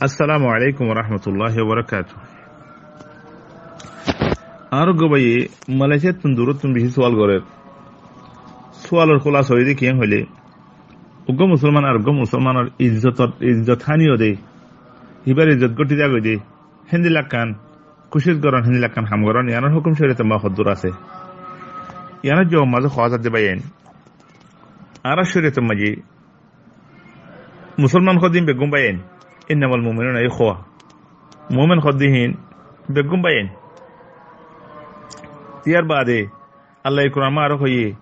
Assalamu alaikum wa rahmatullahi wa barakatuh. Ar gobaye Malaysia tundurutun bihi sual gore. Sualor khulas hoyde kiyen hole. Uggo musulman ar go musulman ar izzat hani ode. Hibar izzat goti jago de. Hindi lakan kushit goran hindi lakan ham goran yanar hukum shariat ma khudur ase. Yanar jo mazo khawazat de bayen. Ara shariat maji musulman khodin begum bayen. إنما المؤمنون إخوة مؤمن خديهين بقوم بين تيار بعده الله يكرم ما رخيه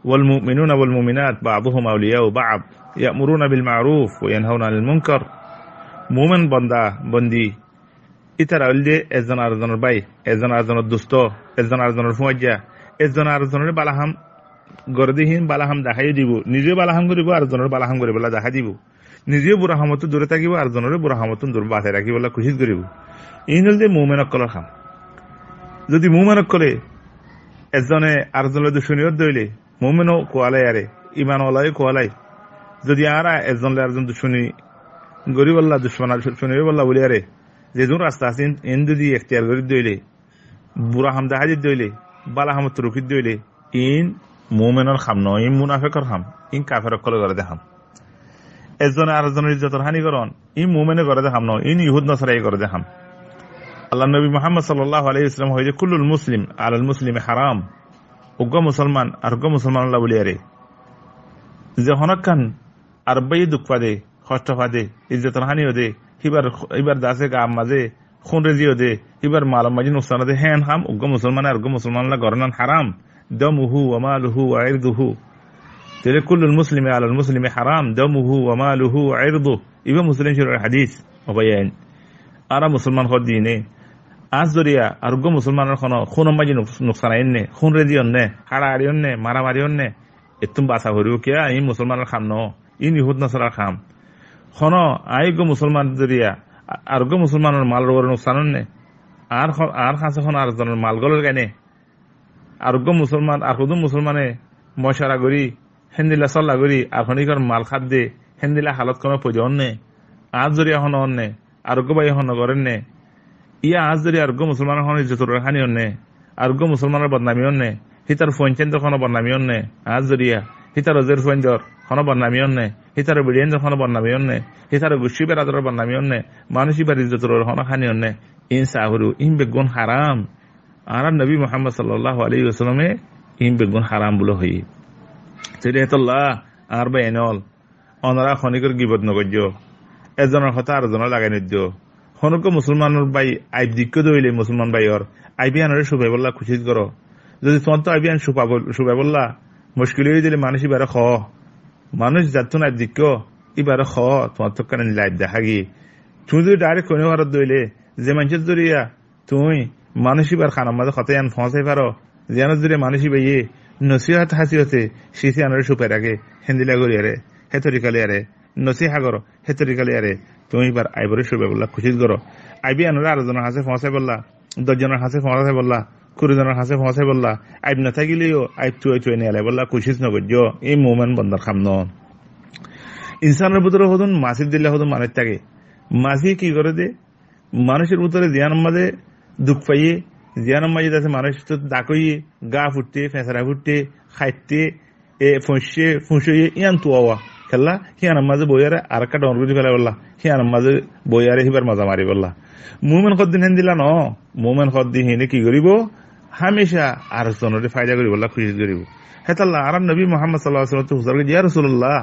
والمؤمنون والمؤمنات بعضهم أولياء بعض يأمرون بالمعروف وينهون عن المنكر مؤمن بندي إتر أولدي إذن أرزن الباي إذن أرزن الدستو إذن أرزن الفوجة إذن أرزن البلاهم গরদিহীন বালাহাম দেখাই দিব নিজে বালাহাম করিব আর জনের বালাহাম করিব দেখা দিব নিজে বুড়া হামত দূরে থাকিব আর জনের বুড়া হামত দূর বাঁচাই রাখিব খুশি করিব এই হল যে মুমেন অকলৰ কাম যদি মুমেন অকলে এজনে আর জনের দুশ্মনীয়ত দইলে মুমেনও কোয়ালাই আরে ইমান ওলাই কোয়ালাই যদি আরা এজনলে আর জন দুশ্মনী গরিবল্লা দুশ্মন শুনিব বল্লা বলি আরে যে যোন রাস্তা আছে এন যদি এখতিয়ার করি দইলে বুড়া হাম দেখা দইলে বালা হামত রুখি দইলে ইন মুমেনের খাম নয় ইন মুনাফেকর খাম ইন কাফের অকলে করে দেখাম এজনে আর জনের ইজ্জতের হানি করন ই মুমেনে করে দেখাম নয় ইন ইহুদ নসরাই করে দেখাম আল্লাহ নবী মুহাম্মদ সাল্লাল্লাহু আলাইহি ওয়াসাল্লাম হইছে কুল্লুল মুসলিম আলাল মুসলিমি হারাম উগ্র মুসলমান আর উগ্র মুসলমান আল্লাহ বলি আরে যে হনকান আর বাই দুঃখ পাদে কষ্ট পাদে ইজ্জতের হানি হদে হিবার দাসে গাম মাঝে খুন রেজিও দে হিবার মালম মাঝে নুকসান দে হ্যান হাম উগ্র মুসলমান আর উগ্র মুসলমান আল্লাহ গরনান হারাম দমুহু ওয়া মালুহু ওয়া ইরদুহু তেরে কুল্লুল মুসলিমি আলাল মুসলিমি হারাম দমুহু ওয়া মালুহু ওয়া ইরদুহু ইবা মুসলিম শরীফের হাদিস ওবায়ান আরা মুসলমান হদিনে আজ দরিয়া আর উগ্র মুসলমানের খুন মাঝে নুকসান আইনে খুন রেজিও নে হাড়াহাড়ি নে মারামারি নে এতুম বাসা হরিও কিয়া ই মুসলমানের খাম ন ইন ইহুদ নসরার খাম খন আইগো মুসলমান দরিয়া আর উগ্র মুসলমানের মাল রোগের নুকসান নে আর খাসে খন আর জনের মাল গলের গানে আরোগ্য মুসলমান আর হুদুম মুসলমানে মশারা করি হেন্দিলা চল্লা করি আর খনিকর মাল খাদ দে হেন্দিলা হালত কোনো প্রয়োজন নে আজ যদি এখন অন্নে আরোগ্য বাই এখন করেন নে ইয়া আজ যদি আরোগ্য মুসলমানের এখন ইজ্জত হানি অন্নে আরোগ্য মুসলমানের বদনামি অন্নে হিতার ফোনচেন্দ্র কোনো বদনামি অন্নে আজ যদিয়া হিতার অজের ফোনজর কোনো বদনামি অন্নে হিতার বিরিয়ান কোনো বদনামি অন্নে হিতার গুসি বেড়াদর বদনামি অন্নে মানুষই বার ইজ্জত হন হানি অন্নে ইন সাহরু ইন বেগুন হারাম আর নবী মুহাম্মদ সাল্লাল্লাহু আলাইহি ওয়াসাল্লামে ইন বেগুন হারাম বলে হই তেরিয়াতুল্লাহ আর বাইনল অনরা খনিকর গিবত নগজ্য এজনের কথা আর জনের লাগাই নিদ্য খনক মুসলমানের বাই আইব দিক্য দইলে মুসলমান বাইর আইবিয়ানরে শুভাই বললা খুশিত করো যদি তোমার তো আইবিয়ান শুভাই বললা মুশকিল হয়ে দিলে মানুষ এবারে খ মানুষ যাতুন আইব দিক্য এবারে খ তোমার তো কেন লাইভ দেখা গিয়ে তুমি যদি ডাইরেক্ট কোনো ঘরত দইলে যে মানুষের জরিয়া তুই মানুষই বার খানার মাঝে খতে আন ফসাই পারো যেন যদি মানুষই বাইয়ে নসিহাত হাসিহতে শিশি আনারে সুপে রাখে হেন্দিলা গড়িয়ারে হেতরিকালি আরে নসিহা করো হেতরিকালি আরে তুমি এবার আইবরে শুবে বললা খুশি করো আইবি আনারে আরো জনের হাসে ফসাই বললা 10 জনের হাসে ফসাই বললা 20 জনের হাসে ফসাই বললা আইব না থাকিলেও আইব চুয়ে নিয়ে আলে বললা খুশিস নগর্য এই মোমেন বন্দার খাম ন ইনসানের ভিতরে হতুন মাসির দিলে হতুন মানুষ থাকে মাসি কি করে দে মানুষের ভিতরে জিয়ান মাঝে দুঃখ পাইয়ে জিয়ানোর মাঝে আছে মানুষ তো ডাকইয়ে গা ফুটতে ফেঁসরা ফুটতে খাইতে ফুঁসিয়ে ইয়ান তুয়া খেললা সিয়ানোর মাঝে বইয়ারে আর একটা ডর করে ফেলা বললা সিয়ানোর মাঝে বইয়ারে সিবার মজা মারি বললা মুমেন কদিন হেন দিলা ন মুমেন কদিন হেনে কি করিব হামেশা আর জনরে ফায়দা করি বললা খুশি করিব হেতাল্লা আর নবী মুহাম্মদ সাল্লাল্লাহু আলাইহি ওয়াসাল্লাম হুজুর ইয়া রাসূলুল্লাহ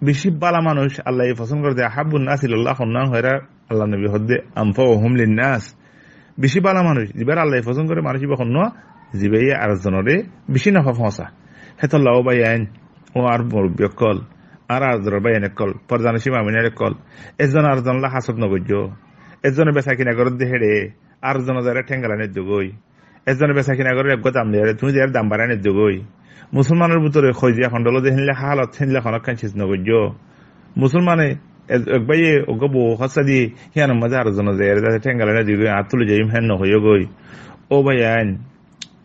বেশি বালা মানুষ আল্লাহ পছন্দ করে দেয় হাব্বুন নাস ইলাল্লাহ খন্নান হয়রা আল্লাহ নবী হদ্দে আনফাউহুম লিন-নাস বেশি বালা মানুষ যিবার আল্লাহ পছন্দ করে মানুষ বখন ন যিবাই আর জনরে বেশি নাফা ফসা হেতাল্লাহ বাই আইন ও আর মুরব্বিয়কল আর আজর বাইন কল পরজানসি মামিনের কল এজন আর জনলা হাসত নগজ্য এজনে বেচা কিনা করে দেহেড়ে আর জন যারা ঠেঙ্গালা নেদ্যগই এজনে বেচা কিনা করে এক দাম দেয় তুমি যার দাম বাড়ায় নেদ্যগই মুসলমানের ভিতরে খৈজিয়া খন্ডল যে হেনলে হালত হেনলে খনক কাঞ্চিস নগজ্য মুসলমানে একবাইয়ে ওকে বউ হসা দিয়ে হিয়ান মাঝে আর জন যায় ঠেঙ্গালা নেদ্য আর তুলে যাই হেন নহইয় গই ও ভাই আইন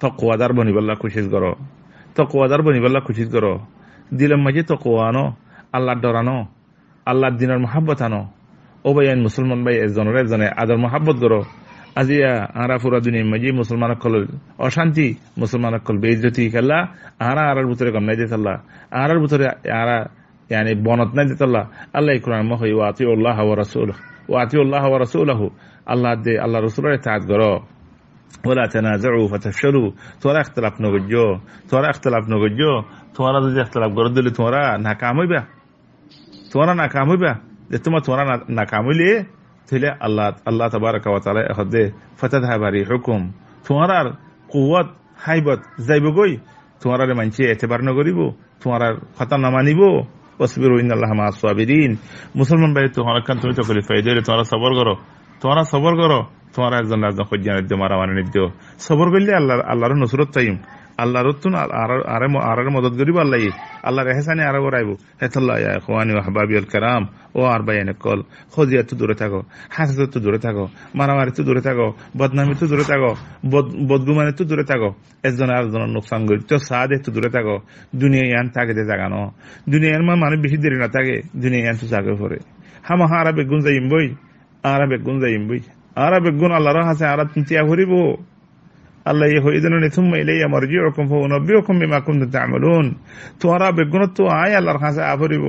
তকুয়াদার বনিবাল্লা খুশিস করো তকুয়াদার বনিবাল্লা খুশিস করো দিলের মাঝে তকুয়া আনো আল্লাহর ডর আনো আল্লাহর দিনের মহাব্বত আনো ও ভাইয়ান মুসলমান ভাই এজনে আদর মহাব্বত করো আজিয়া আরা পুরা দুনিয়া মাঝে মুসলমান সকল অশান্তি মুসলমান সকল বেইজ্জতি খেলা আরা আরার ভিতরে কমনাই দিত আল্লাহ আরার ভিতরে আরা يعني বনত নাই দিত আল্লাহ আল্লাহ কোরআন মহ ওয়াতি আল্লাহ ওয়া রাসূলুহু ওয়াতি আল্লাহ ওয়া রাসূলুহু আল্লাহ দে আল্লাহ রাসূলের ইতাআত করো ولا تنازعوا فتفشلوا তোরা اختلاف নগজ্জো তোরা যদি اختلاف করে দিলে তোরা নাকাম হইবা যে তোরা নাকাম হইলে তাহলে আল্লাহ তাবারাকা ওয়া তাআলা এখদে ফাতাদহাবা রিহুকুম তোমার কুওয়াত হাইবত যাইবগই তোমার মানছে এতেবার নগরিব তোমার কথা না মানিব ওয়াসবিরু ইন্নাল্লাহা মা'আস সাবিরিন মুসলমান ভাই তোমার কান তুমি তো কলি ফায়দা তোরা সবর করো তোমার একজন খজ্জানের দিও মারামারি নিদিও সবর করলে আল্লাহর নসরত চাইম আল্লাহর তুন আর মদত করিব আল্লাহর এহসানে আর বরাইব হেতাল্লাহ ইয়া ইখওয়ানি ওয়া আহবাবিল কিরাম ও আর বাইনে কল খজিয়াত তো দূরে থাকো হাসদ তো দূরে থাকো মারামারি তো দূরে থাকো বদনামি তো দূরে থাকো বদগুমানি তো দূরে থাকো একজন আরেকজনের নোকসান করি তো সাদে তো দূরে থাকো দুনিয়া ইয়ান থাকে দে জাগানো দুনিয়ার মানে বেশি দেরি না থাকে দুনিয়া ইয়ান তো জাগে পড়ে হামা হারা বেগুন যাইম বই আরা বেগুন আল্লাহর কাছে আরা চিন্তা করিব আল্লাহ ইহইদুনি থুম্মা ইলাইয়া মারজিউকুম ফাউনাব্বিউকুম বিমা কুনতুম তা'মালুন তোরা বেগুন তো আয় আল্লাহর কাছে আফরিব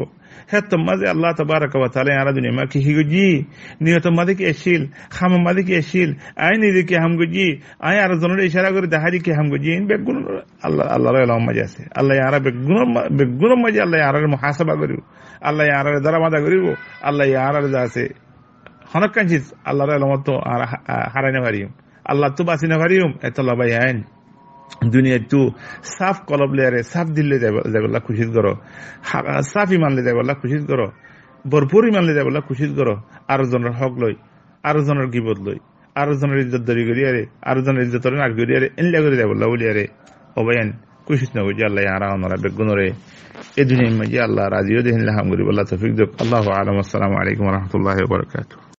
হে তোমাজে আল্লাহ তাবারাকা ওয়া তাআলা আরা দুনিয়া মা কি হিগজি নিয়ত মাদি কি এসিল খাম মাদি কি এসিল আই নিদি কি হামগজি আয় আর জনের ইশারা করে দেখাদি কি হামগজি বেগুন আল্লাহর ইলম মাঝে আছে আল্লাহ আরা বেগুন মাঝে আল্লাহ আরার মুহাসাবা করিব আল্লাহ আরার দারামাদা করিব আল্লাহ আরার যা আছে হনকাঞ্চিস আল্লাহর ইলমত তো হারাইনা পারিম আল্লাহ তো বাঁচিনা পারিম এতলা ভাই আইন দুনিয়া তো সাফ কলব লেয়ারে সাফ দিল্লে যাইবল্লা খুশিত করো সাফ ইমান লে যাইবল্লা খুশিত করো ভরপুর ইমান লে যাইবল্লা খুশিত করো আরো জনের হক লই আরো জনের গিবত লই আরো জনের ইজ্জত দরি করিয়ারে আরো জনের ইজ্জত নাক করিয়ারে এনলা করে যাইবল্লা বলিয়ারে ও ভাইয়ান খুশিত না বুঝি আল্লাহ আরা ওনারা বেগুনরে এই দুনিয়ার মাঝে আল্লাহ রাজিও দেহিন হাম করি বল্লা তৌফিক দেখ আল্লাহু আলাম। আসসালামু আলাইকুম ওয়া রাহমাতুল্লাহি ওয়া বারাকাতুহু।